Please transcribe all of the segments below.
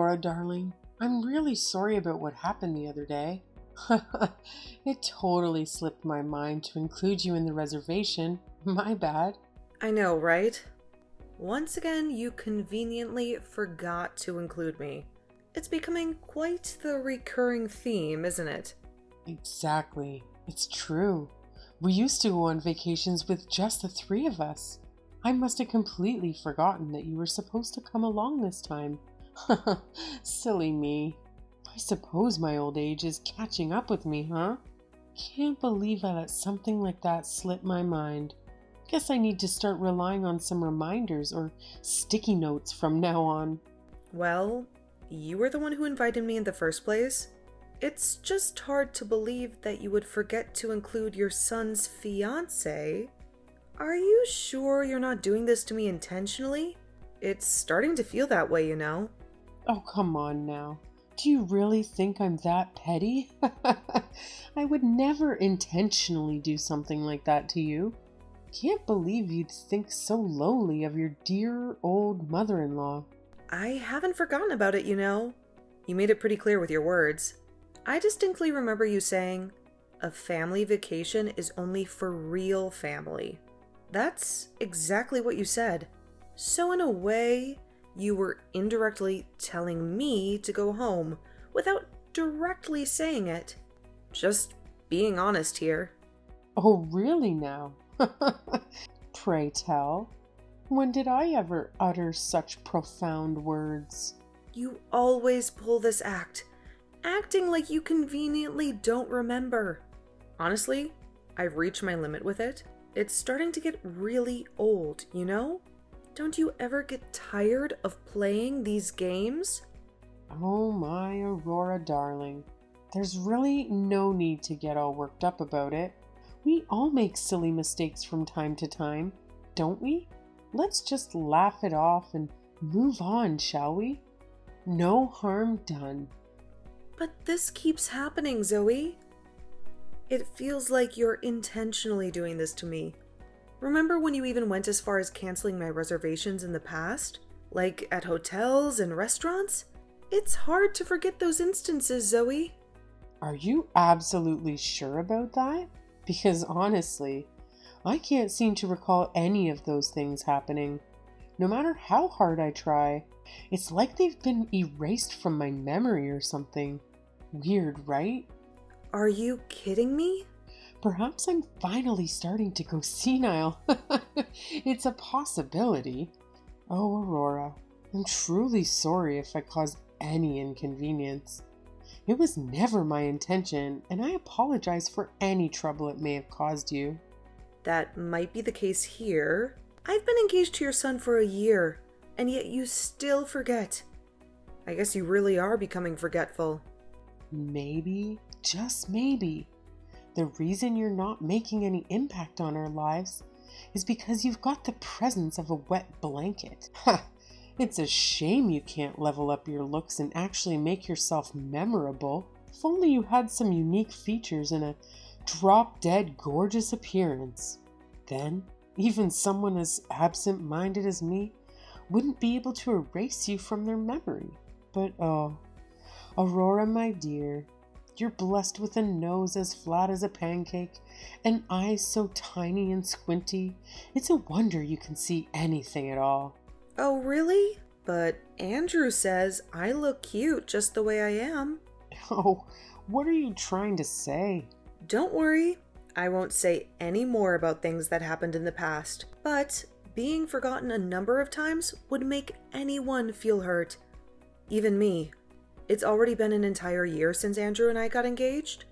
Aurora, darling. I'm really sorry about what happened the other day. It totally slipped my mind to include you in the reservation. My bad. I know, right? Once again, you conveniently forgot to include me. It's becoming quite the recurring theme, isn't it? Exactly. It's true. We used to go on vacations with just the three of us. I must have completely forgotten that you were supposed to come along this time. Silly me. I suppose my old age is catching up with me, huh? Can't believe I let something like that slip my mind. Guess I need to start relying on some reminders or sticky notes from now on. Well, you were the one who invited me in the first place. It's just hard to believe that you would forget to include your son's fiancé. Are you sure you're not doing this to me intentionally? It's starting to feel that way, you know. Oh, come on now. Do you really think I'm that petty? I would never intentionally do something like that to you. Can't believe you'd think so lowly of your dear old mother-in-law. I haven't forgotten about it, you know. You made it pretty clear with your words. I distinctly remember you saying, a family vacation is only for real family. That's exactly what you said. So in a way, you were indirectly telling me to go home without directly saying it. Just being honest here. Oh, really now? Pray tell. When did I ever utter such profound words? You always pull this act, acting like you conveniently don't remember. Honestly, I've reached my limit with it. It's starting to get really old, you know? Don't you ever get tired of playing these games? Oh my Aurora darling. There's really no need to get all worked up about it. We all make silly mistakes from time to time, don't we? Let's just laugh it off and move on, shall we? No harm done. But this keeps happening, Zoe. It feels like you're intentionally doing this to me. Remember when you even went as far as canceling my reservations in the past? Like at hotels and restaurants? It's hard to forget those instances, Zoe. Are you absolutely sure about that? Because honestly, I can't seem to recall any of those things happening. No matter how hard I try, it's like they've been erased from my memory or something. Weird, right? Are you kidding me? Perhaps I'm finally starting to go senile. It's a possibility. Oh, Aurora, I'm truly sorry if I caused any inconvenience. It was never my intention, and I apologize for any trouble it may have caused you. That might be the case here. I've been engaged to your son for a year, and yet you still forget. I guess you really are becoming forgetful. Maybe, just maybe, the reason you're not making any impact on our lives is because you've got the presence of a wet blanket. Ha! It's a shame you can't level up your looks and actually make yourself memorable. If only you had some unique features and a drop-dead gorgeous appearance. Then, even someone as absent-minded as me wouldn't be able to erase you from their memory. But oh, Aurora, my dear, you're blessed with a nose as flat as a pancake and eyes so tiny and squinty, it's a wonder you can see anything at all. Oh, really? But Andrew says I look cute just the way I am. Oh, what are you trying to say? Don't worry, I won't say any more about things that happened in the past, but being forgotten a number of times would make anyone feel hurt. Even me. It's already been an entire year since Andrew and I got engaged.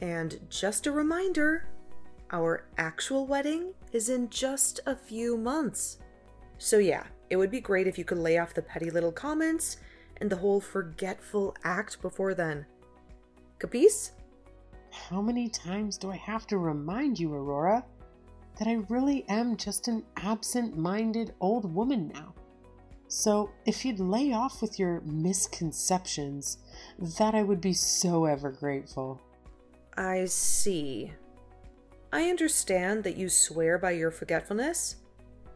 And just a reminder, our actual wedding is in just a few months. So yeah, it would be great if you could lay off the petty little comments and the whole forgetful act before then. Capice? How many times do I have to remind you, Aurora, that I really am just an absent-minded old woman now? So if you'd lay off with your misconceptions, that I would be so ever grateful. I see. I understand that you swear by your forgetfulness,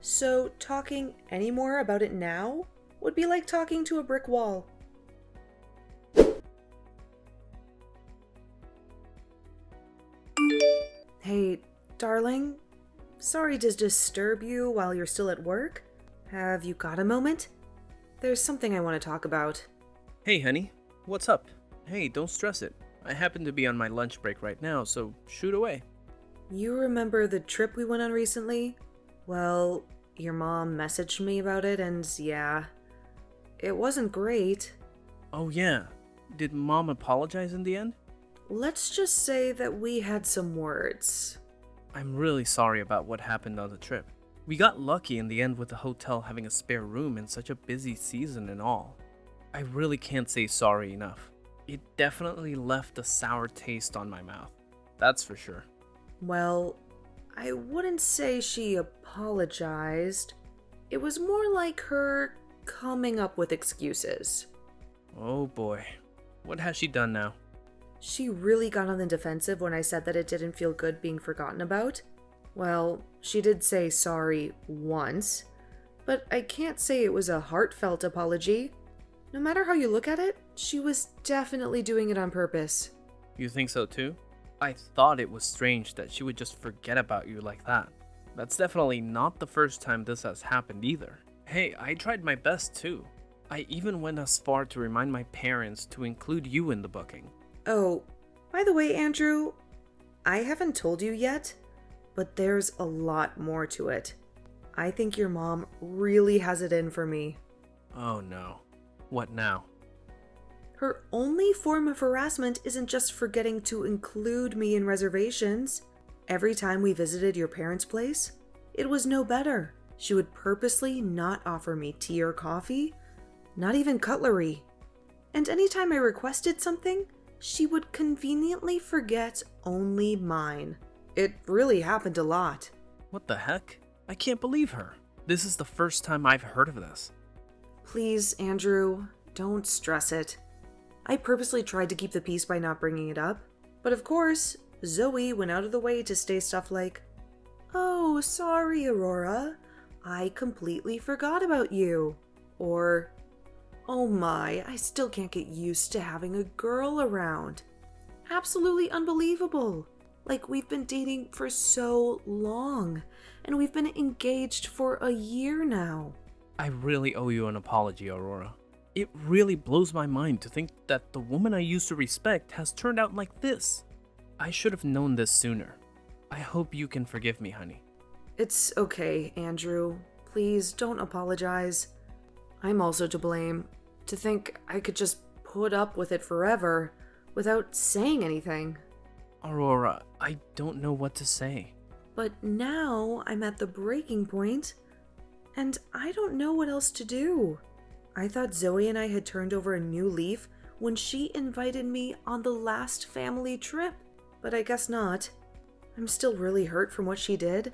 so talking any more about it now would be like talking to a brick wall. Hey, darling. Sorry to disturb you while you're still at work. Have you got a moment? There's something I want to talk about. Hey, honey. What's up? Hey, don't stress it. I happen to be on my lunch break right now, so shoot away. You remember the trip we went on recently? Well, your mom messaged me about it, and yeah, it wasn't great. Oh yeah. Did Mom apologize in the end? Let's just say that we had some words. I'm really sorry about what happened on the trip. We got lucky in the end with the hotel having a spare room in such a busy season and all. I really can't say sorry enough. It definitely left a sour taste on my mouth. That's for sure. Well, I wouldn't say she apologized. It was more like her coming up with excuses. Oh boy. What has she done now? She really got on the defensive when I said that it didn't feel good being forgotten about. Well, she did say sorry once, but I can't say it was a heartfelt apology. No matter how you look at it, she was definitely doing it on purpose. You think so too? I thought it was strange that she would just forget about you like that. That's definitely not the first time this has happened either. Hey, I tried my best too. I even went as far to remind my parents to include you in the booking. Oh, by the way, Andrew, I haven't told you yet, but there's a lot more to it. I think your mom really has it in for me. Oh no. What now? Her only form of harassment isn't just forgetting to include me in reservations. Every time we visited your parents' place, it was no better. She would purposely not offer me tea or coffee, not even cutlery. And anytime I requested something, she would conveniently forget only mine. It really happened a lot. What the heck? I can't believe her. This is the first time I've heard of this. Please, Andrew, don't stress it. I purposely tried to keep the peace by not bringing it up. But of course, Zoe went out of the way to say stuff like, "Oh, sorry, Aurora. I completely forgot about you." Or, "Oh my, I still can't get used to having a girl around." Absolutely unbelievable. Like we've been dating for so long, and we've been engaged for a year now. I really owe you an apology, Aurora. It really blows my mind to think that the woman I used to respect has turned out like this. I should have known this sooner. I hope you can forgive me, honey. It's okay, Andrew. Please don't apologize. I'm also to blame. To think I could just put up with it forever without saying anything. Aurora, I don't know what to say. But now I'm at the breaking point, and I don't know what else to do. I thought Zoe and I had turned over a new leaf when she invited me on the last family trip, but I guess not. I'm still really hurt from what she did.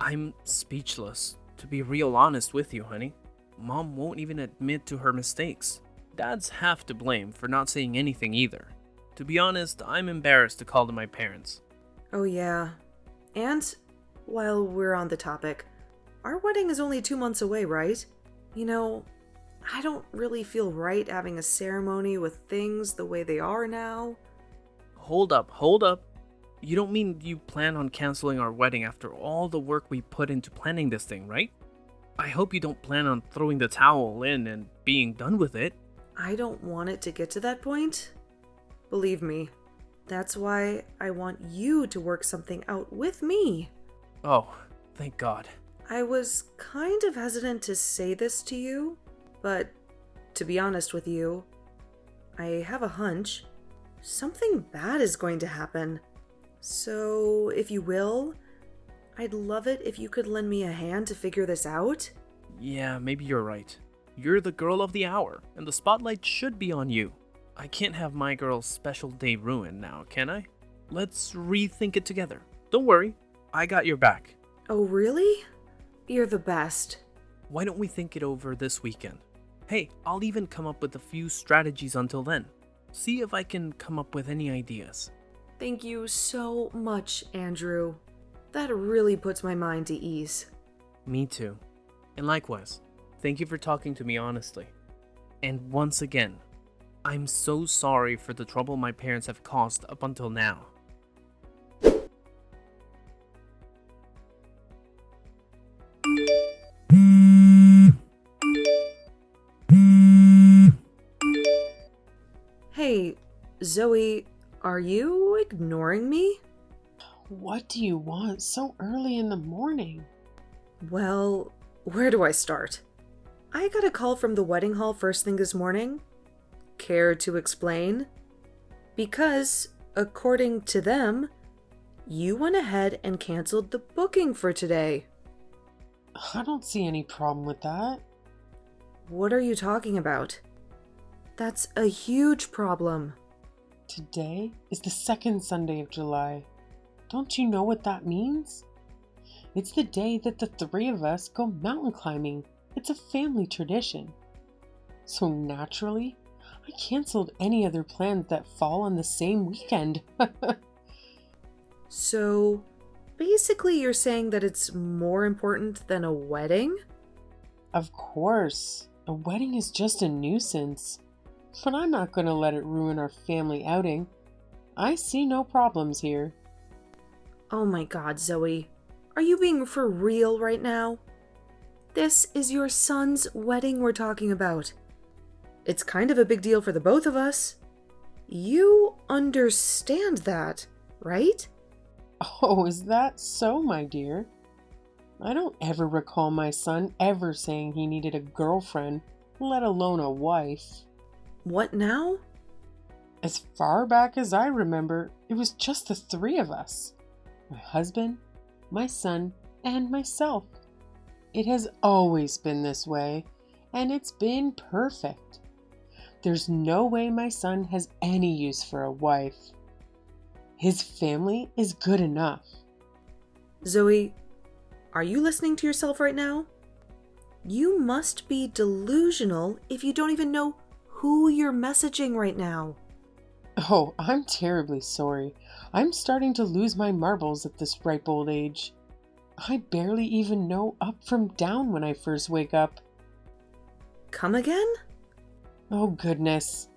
I'm speechless. To be real honest with you, honey. Mom won't even admit to her mistakes. Dad's half to blame for not saying anything either. To be honest, I'm embarrassed to call them my parents. Oh yeah. And, while we're on the topic, our wedding is only 2 months away, right? You know, I don't really feel right having a ceremony with things the way they are now. Hold up. You don't mean you plan on canceling our wedding after all the work we put into planning this thing, right? I hope you don't plan on throwing the towel in and being done with it. I don't want it to get to that point. Believe me, that's why I want you to work something out with me. Oh, thank God. I was kind of hesitant to say this to you, but to be honest with you, I have a hunch. Something bad is going to happen. So, if you will, I'd love it if you could lend me a hand to figure this out. Yeah, maybe you're right. You're the girl of the hour, and the spotlight should be on you. I can't have my girl's special day ruined now, can I? Let's rethink it together. Don't worry, I got your back. Oh, really? You're the best. Why don't we think it over this weekend? Hey, I'll even come up with a few strategies until then. See if I can come up with any ideas. Thank you so much, Andrew. That really puts my mind to ease. Me too. And likewise, thank you for talking to me honestly. And once again, I'm so sorry for the trouble my parents have caused up until now. Hey, Zoe, are you ignoring me? What do you want so early in the morning? Well, where do I start? I got a call from the wedding hall first thing this morning. Care to explain? Because, according to them, you went ahead and canceled the booking for today. I don't see any problem with that. What are you talking about? That's a huge problem. Today is the second Sunday of July. Don't you know what that means? It's the day that the three of us go mountain climbing. It's a family tradition. So naturally, I canceled any other plans that fall on the same weekend. So, basically you're saying that it's more important than a wedding? Of course, a wedding is just a nuisance. But I'm not going to let it ruin our family outing. I see no problems here. Oh my god, Zoe. Are you being for real right now? This is your son's wedding we're talking about. It's kind of a big deal for the both of us. You understand that, right? Oh, is that so, my dear? I don't ever recall my son ever saying he needed a girlfriend, let alone a wife. What now? As far back as I remember, it was just the three of us. My husband, my son, and myself. It has always been this way, and it's been perfect. There's no way my son has any use for a wife. His family is good enough. Zoe, are you listening to yourself right now? You must be delusional if you don't even know who you're messaging right now. Oh, I'm terribly sorry. I'm starting to lose my marbles at this ripe old age. I barely even know up from down when I first wake up. Come again? Oh, goodness.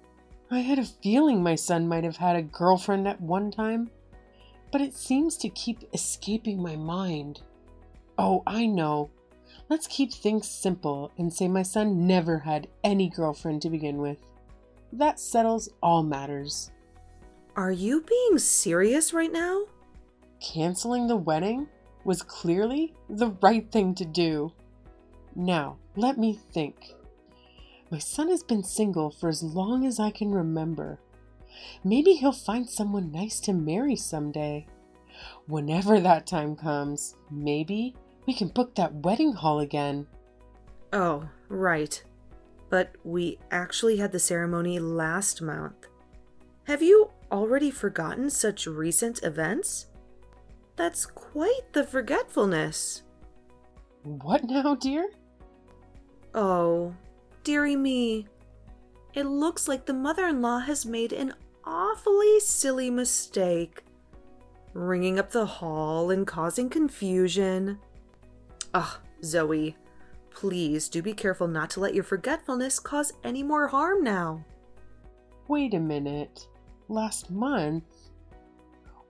I had a feeling my son might have had a girlfriend at one time, but it seems to keep escaping my mind. Oh, I know. Let's keep things simple and say my son never had any girlfriend to begin with. That settles all matters. Are you being serious right now? Canceling the wedding was clearly the right thing to do. Now, let me think. My son has been single for as long as I can remember. Maybe he'll find someone nice to marry someday. Whenever that time comes, maybe we can book that wedding hall again. Oh, right. But we actually had the ceremony last month. Have you already forgotten such recent events? That's quite the forgetfulness. What now, dear? Oh, dearie me. It looks like the mother-in-law has made an awfully silly mistake. Ringing up the hall and causing confusion. Ah, Zoe, please do be careful not to let your forgetfulness cause any more harm now. Wait a minute. Last month?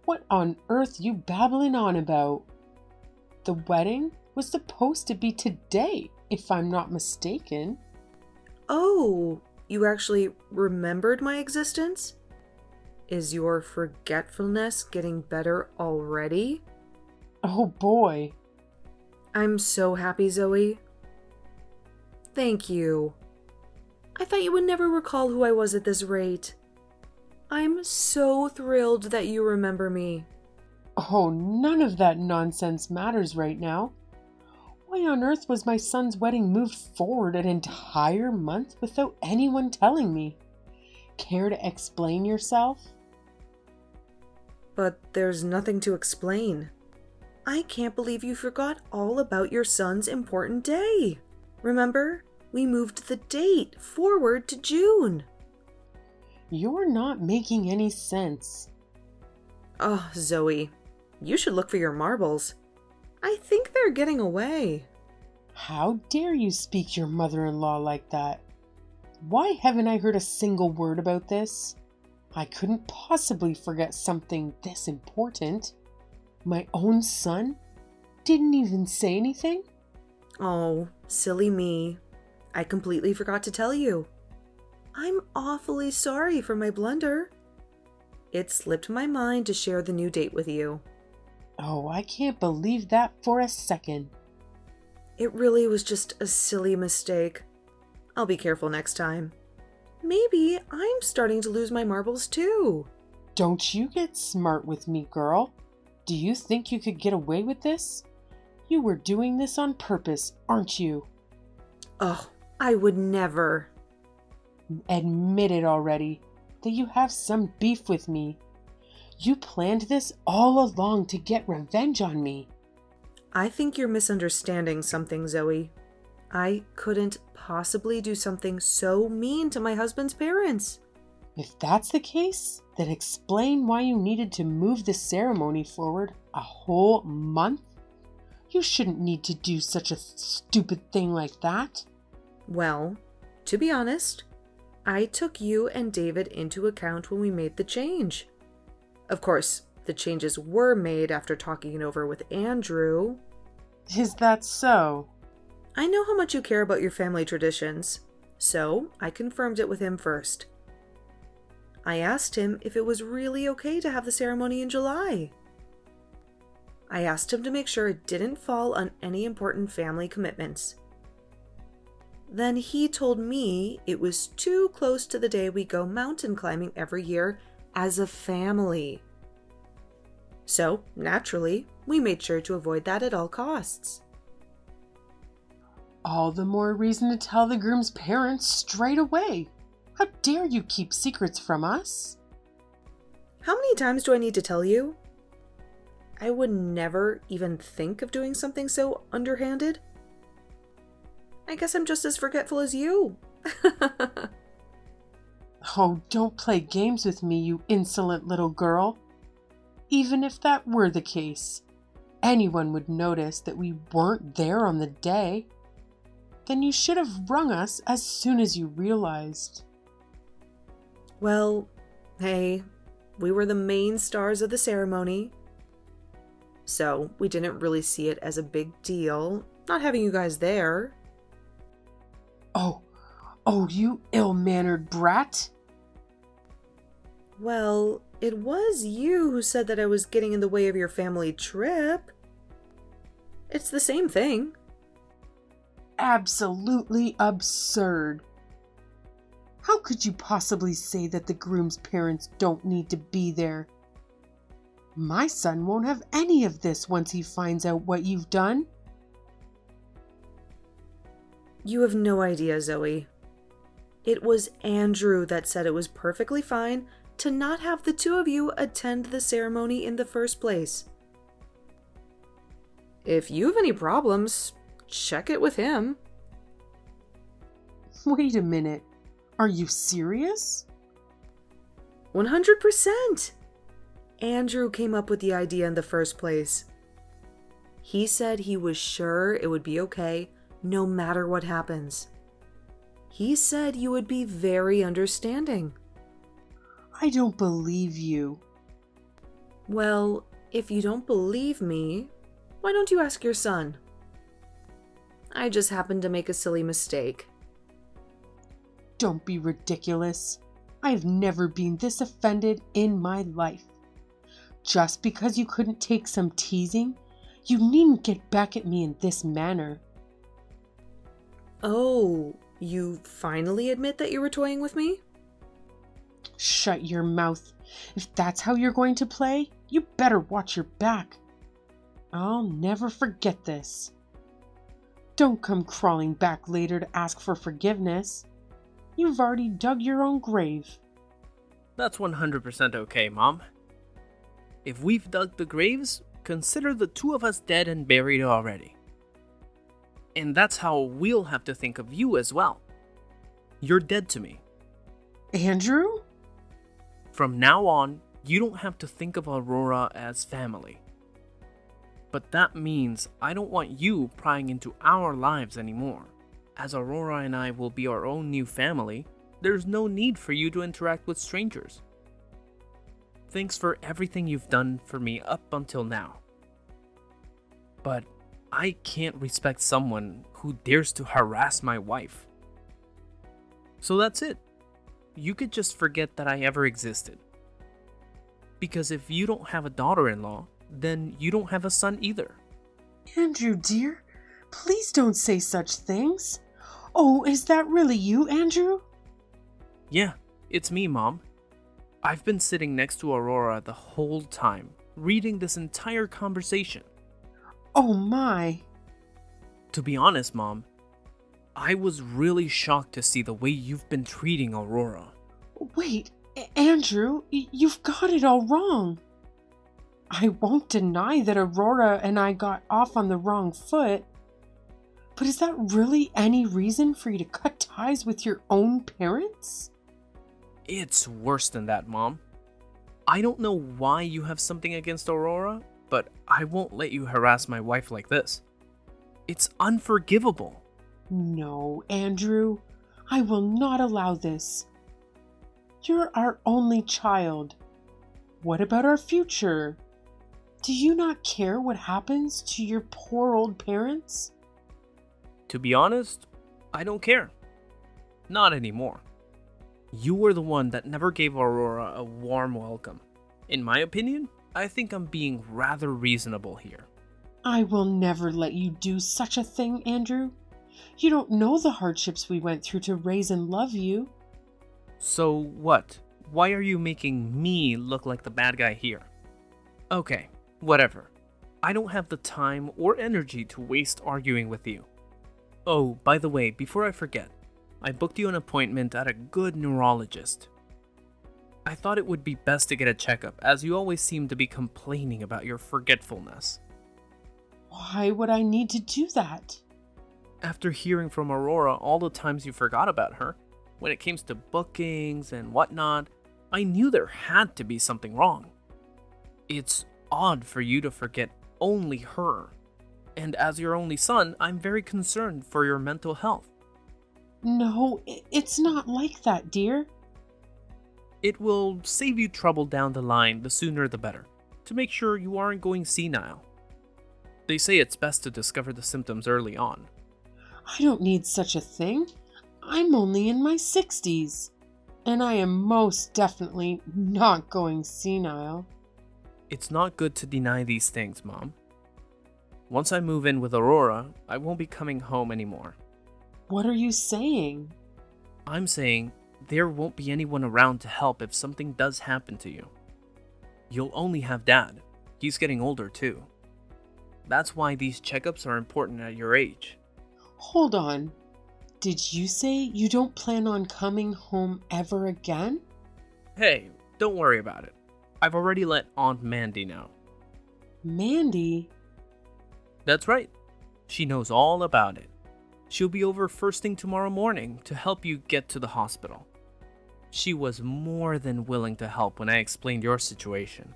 What on earth you babbling on about? The wedding was supposed to be today, if I'm not mistaken. Oh, you actually remembered my existence? Is your forgetfulness getting better already? Oh boy. I'm so happy, Zoe. Thank you. I thought you would never recall who I was at this rate. I'm so thrilled that you remember me. Oh, none of that nonsense matters right now. Why on earth was my son's wedding moved forward an entire month without anyone telling me? Care to explain yourself? But there's nothing to explain. I can't believe you forgot all about your son's important day. Remember, we moved the date forward to June. You're not making any sense. Oh, Zoe, you should look for your marbles. I think they're getting away. How dare you speak to your mother-in-law like that? Why haven't I heard a single word about this? I couldn't possibly forget something this important. My own son didn't even say anything? Oh, silly me. I completely forgot to tell you. I'm awfully sorry for my blunder. It slipped my mind to share the new date with you. Oh, I can't believe that for a second. It really was just a silly mistake. I'll be careful next time. Maybe I'm starting to lose my marbles too. Don't you get smart with me, girl. Do you think you could get away with this? You were doing this on purpose, aren't you? Oh, I would never. Admit it already, that you have some beef with me. You planned this all along to get revenge on me. I think you're misunderstanding something, Zoe. I couldn't possibly do something so mean to my husband's parents. If that's the case, then explain why you needed to move the ceremony forward a whole month. You shouldn't need to do such a stupid thing like that. Well, to be honest, I took you and David into account when we made the change. Of course, the changes were made after talking it over with Andrew. Is that so? I know how much you care about your family traditions, so I confirmed it with him first. I asked him if it was really okay to have the ceremony in July. I asked him to make sure it didn't fall on any important family commitments. Then he told me it was too close to the day we go mountain climbing every year as a family. So, naturally, we made sure to avoid that at all costs. All the more reason to tell the groom's parents straight away. How dare you keep secrets from us? How many times do I need to tell you? I would never even think of doing something so underhanded. I guess I'm just as forgetful as you. Oh, don't play games with me, you insolent little girl. Even if that were the case, anyone would notice that we weren't there on the day. Then you should have rung us as soon as you realized. Well, hey, we were the main stars of the ceremony. So we didn't really see it as a big deal, not having you guys there. Oh, you ill-mannered brat. Well, it was you who said that I was getting in the way of your family trip. It's the same thing. Absolutely absurd. How could you possibly say that the groom's parents don't need to be there? My son won't have any of this once he finds out what you've done. You have no idea, Zoe. It was Andrew that said it was perfectly fine to not have the two of you attend the ceremony in the first place. If you have any problems, check it with him. Wait a minute. Are you serious? 100%! Andrew came up with the idea in the first place. He said he was sure it would be okay no matter what happens. He said you would be very understanding. I don't believe you. Well, if you don't believe me, why don't you ask your son? I just happened to make a silly mistake. Don't be ridiculous. I've never been this offended in my life. Just because you couldn't take some teasing, you needn't get back at me in this manner. Oh, you finally admit that you were toying with me? Shut your mouth. If that's how you're going to play, you better watch your back. I'll never forget this. Don't come crawling back later to ask for forgiveness. You've already dug your own grave. That's 100% okay, Mom. If we've dug the graves, consider the two of us dead and buried already. And that's how we'll have to think of you as well. You're dead to me. Andrew? From now on, you don't have to think of Aurora as family. But that means I don't want you prying into our lives anymore. As Aurora and I will be our own new family, there's no need for you to interact with strangers. Thanks for everything you've done for me up until now. But I can't respect someone who dares to harass my wife. So that's it. you could just forget that I ever existed. Because if you don't have a daughter-in-law, then you don't have a son either. Andrew, dear, please don't say such things. Oh, is that really you, Andrew? Yeah, it's me, Mom. I've been sitting next to Aurora the whole time, reading this entire conversation. Oh my. To be honest, Mom, I was really shocked to see the way you've been treating Aurora. Wait, Andrew, you've got it all wrong. I won't deny that Aurora and I got off on the wrong foot. But is that really any reason for you to cut ties with your own parents? It's worse than that, Mom. I don't know why you have something against Aurora, but I won't let you harass my wife like this. It's unforgivable. No, Andrew, I will not allow this. You're our only child. What about our future? Do you not care what happens to your poor old parents? To be honest, I don't care. Not anymore. You were the one that never gave Aurora a warm welcome. In my opinion, I think I'm being rather reasonable here. I will never let you do such a thing, Andrew. You don't know the hardships we went through to raise and love you. So what? Why are you making me look like the bad guy here? Okay, whatever. I don't have the time or energy to waste arguing with you. Oh, by the way, before I forget, I booked you an appointment at a good neurologist. I thought it would be best to get a checkup, as you always seem to be complaining about your forgetfulness. Why would I need to do that? After hearing from Aurora all the times you forgot about her, when it came to bookings and whatnot, I knew there had to be something wrong. It's odd for you to forget only her. And as your only son, I'm very concerned for your mental health. No, it's not like that, dear. It will save you trouble down the line, the sooner the better, to make sure you aren't going senile. They say it's best to discover the symptoms early on. I don't need such a thing. I'm only in my 60s. And I am most definitely not going senile. It's not good to deny these things, Mom. Once I move in with Aurora, I won't be coming home anymore. What are you saying? I'm saying there won't be anyone around to help if something does happen to you. You'll only have Dad. He's getting older too. That's why these checkups are important at your age. Hold on. Did you say you don't plan on coming home ever again? Hey, don't worry about it. I've already let Aunt Mandy know. Mandy? That's right. She knows all about it. She'll be over first thing tomorrow morning to help you get to the hospital. She was more than willing to help when I explained your situation.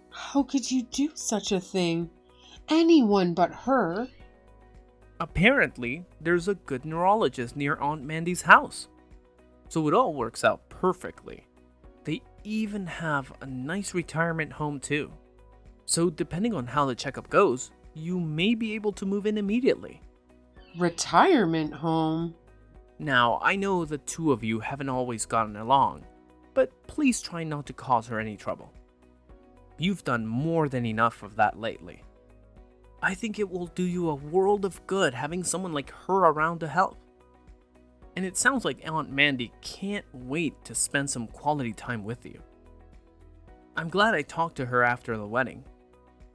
How could you do such a thing? Anyone but her. Apparently, there's a good neurologist near Aunt Mandy's house. So it all works out perfectly. They even have a nice retirement home too. So depending on how the checkup goes, you may be able to move in immediately. Retirement home? Now, I know the two of you haven't always gotten along, but please try not to cause her any trouble. You've done more than enough of that lately. I think it will do you a world of good having someone like her around to help. And it sounds like Aunt Mandy can't wait to spend some quality time with you. I'm glad I talked to her after the wedding.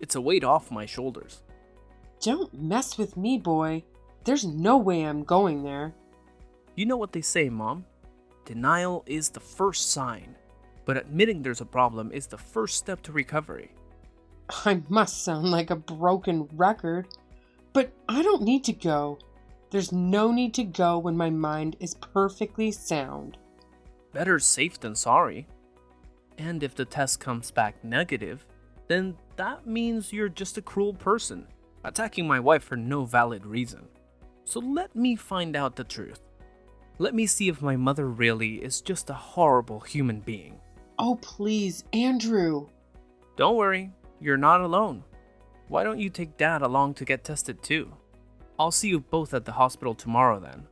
It's a weight off my shoulders. Don't mess with me, boy. There's no way I'm going there. You know what they say, Mom? Denial is the first sign, but admitting there's a problem is the first step to recovery. I must sound like a broken record, but I don't need to go. There's no need to go when my mind is perfectly sound. Better safe than sorry. And if the test comes back negative, then that means you're just a cruel person, attacking my wife for no valid reason. So let me find out the truth. Let me see if my mother really is just a horrible human being. Oh, please, Andrew. Don't worry, you're not alone. Why don't you take Dad along to get tested too? I'll see you both at the hospital tomorrow then.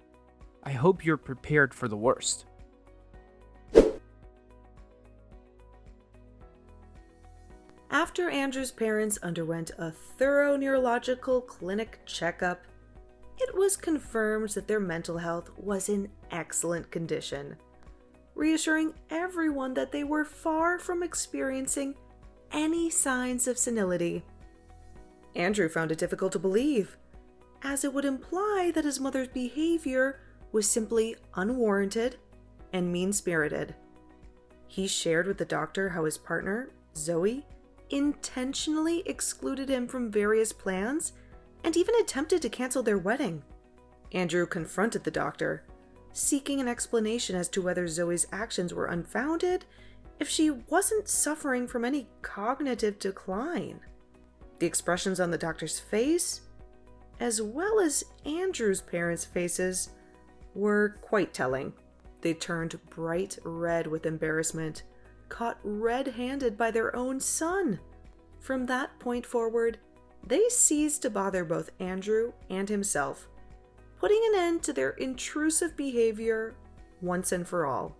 I hope you're prepared for the worst. After Andrew's parents underwent a thorough neurological clinic checkup, it was confirmed that their mental health was in excellent condition, reassuring everyone that they were far from experiencing any signs of senility. Andrew found it difficult to believe, as it would imply that his mother's behavior was simply unwarranted and mean-spirited. He shared with the doctor how his partner, Zoe, intentionally excluded him from various plans and even attempted to cancel their wedding. Andrew confronted the doctor, seeking an explanation as to whether Zoe's actions were unfounded if she wasn't suffering from any cognitive decline. The expressions on the doctor's face, as well as Andrew's parents' faces, were quite telling. They turned bright red with embarrassment, caught red-handed by their own son. From that point forward, they ceased to bother both Andrew and himself, putting an end to their intrusive behavior once and for all.